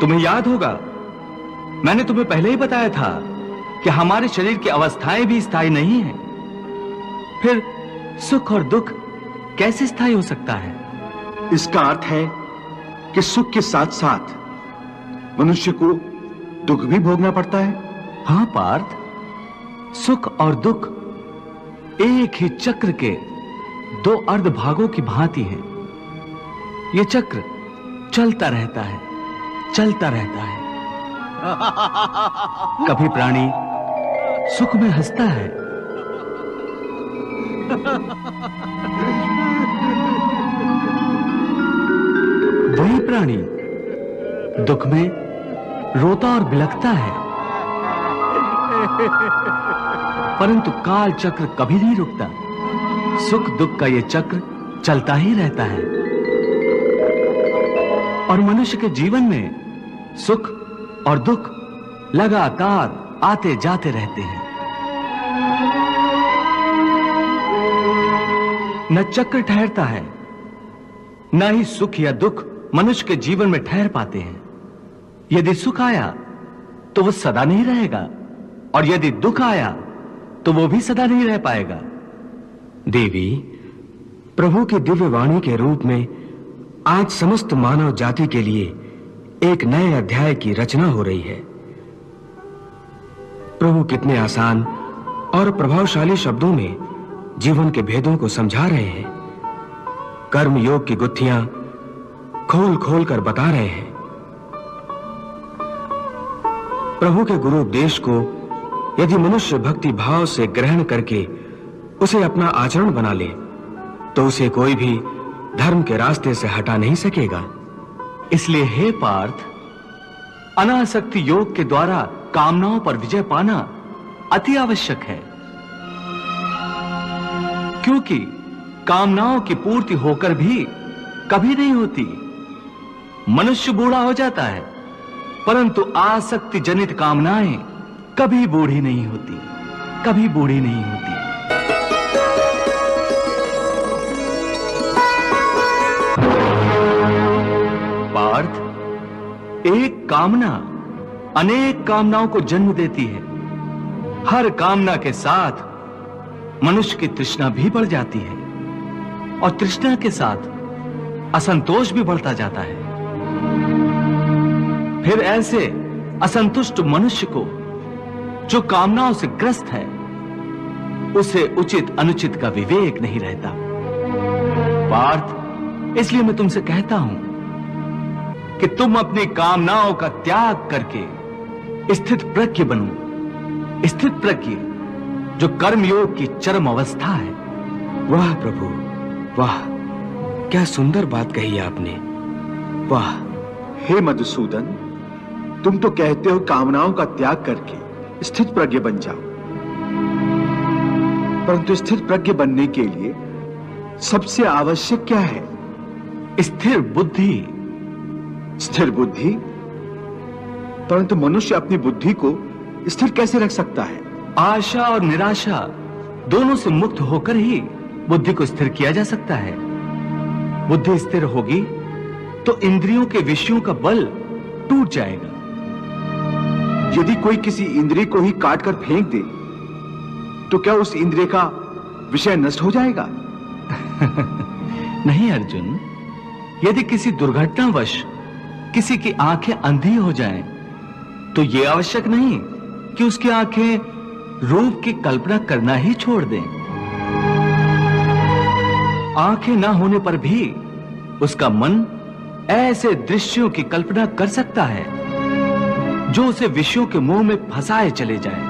तुम्हें याद होगा, मैंने तुम्हें पहले ही बताया था कि हमारे शरीर की अवस्थाएं भी स्थायी नहीं हैं। फिर सुख और दुख कैसे स्थायी हो सकता है? इसका अर्थ है कि सुख के साथ साथ मनुष्य को दुख भी भोगना पड़ता है। हाँ पार्थ, सुख और दुख एक ही चक्र के दो अर्ध भागों की भांति हैं। यह चक्र चलता रहता है, चलता रहता है। कभी प्राणी सुख में हंसता है, वही प्राणी दुख में रोता और बिलखता है। परंतु काल चक्र कभी नहीं रुकता। सुख दुख का यह चक्र चलता ही रहता है और मनुष्य के जीवन में सुख और दुख लगातार आते जाते रहते हैं। न चक्र ठहरता है, न ही सुख या दुख मनुष्य के जीवन में ठहर पाते हैं। यदि सुख आया तो वह सदा नहीं रहेगा और यदि दुख आया तो वो भी सदा नहीं रह पाएगा। देवी, प्रभु की दिव्य वाणी के रूप में आज समस्त मानव जाति के लिए एक नए अध्याय की रचना हो रही है। प्रभु कितने आसान और प्रभावशाली शब्दों में जीवन के भेदों को समझा रहे हैं। कर्म योग की गुत्थियां खोल खोल कर बता रहे हैं। प्रभु के गुरु उपदेश को यदि मनुष्य भक्ति भाव से ग्रहण करके उसे अपना आचरण बना ले तो उसे कोई भी धर्म के रास्ते से हटा नहीं सकेगा। इसलिए हे पार्थ, अनासक्ति योग के द्वारा कामनाओं पर विजय पाना अति आवश्यक है, क्योंकि कामनाओं की पूर्ति होकर भी कभी नहीं होती। मनुष्य बूढ़ा हो जाता है, परंतु आसक्ति जनित कामनाएं कभी बूढ़ी नहीं होती, कभी बूढ़ी नहीं होती। पार्थ, एक कामना अनेक कामनाओं को जन्म देती है। हर कामना के साथ मनुष्य की तृष्णा भी बढ़ जाती है और तृष्णा के साथ असंतोष भी बढ़ता जाता है। फिर ऐसे असंतुष्ट मनुष्य को जो कामनाओं से ग्रस्त है, उसे उचित अनुचित का विवेक नहीं रहता। पार्थ, इसलिए मैं तुमसे कहता हूं कि तुम अपनी कामनाओं का त्याग करके स्थित प्रज्ञ बनो। स्थित प्रज्ञ जो कर्मयोग की चरम अवस्था है। वाह प्रभु, वाह, क्या सुंदर बात कही आपने। वाह। हे मधुसूदन, तुम तो कहते हो कामनाओं का त्याग करके स्थित प्रज्ञ बन जाओ, परंतु स्थित प्रज्ञ बनने के लिए सबसे आवश्यक क्या है? स्थिर बुद्धि। स्थिर बुद्धि? परंतु मनुष्य अपनी बुद्धि को स्थिर कैसे रख सकता है? आशा और निराशा दोनों से मुक्त होकर ही बुद्धि को स्थिर किया जा सकता है। बुद्धि स्थिर होगी तो इंद्रियों के विषयों का बल टूट जाएगा। यदि कोई किसी इंद्रिय को ही काट कर फेंक दे तो क्या उस इंद्रिय का विषय नष्ट हो जाएगा? नहीं अर्जुन, यदि किसी दुर्घटनावश किसी की आंखें अंधी हो जाएं, तो यह आवश्यक नहीं कि उसकी आंखें रूप की कल्पना करना ही छोड़ दें। आंखें ना होने पर भी उसका मन ऐसे दृश्यों की कल्पना कर सकता है जो उसे विषयों के मुंह में फंसाए चले जाए।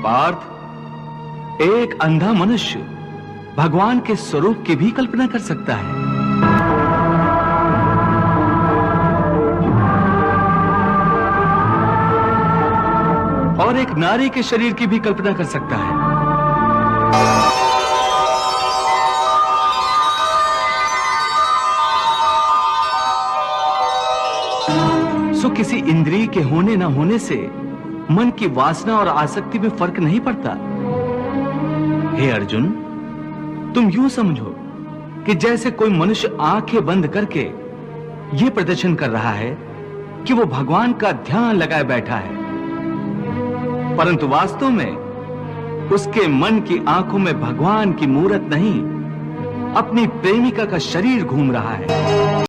पार्थ, एक अंधा मनुष्य भगवान के स्वरूप की भी कल्पना कर सकता है। और एक नारी के शरीर की भी कल्पना कर सकता है। सो किसी इंद्रिय के होने ना होने से मन की वासना और आसक्ति में फर्क नहीं पड़ता। हे अर्जुन, तुम यूं समझो कि जैसे कोई मनुष्य आंखें बंद करके यह प्रदर्शन कर रहा है कि वो भगवान का ध्यान लगाए बैठा है, परंतु वास्तव में उसके मन की आंखों में भगवान की मूरत नहीं, अपनी प्रेमिका का शरीर घूम रहा है।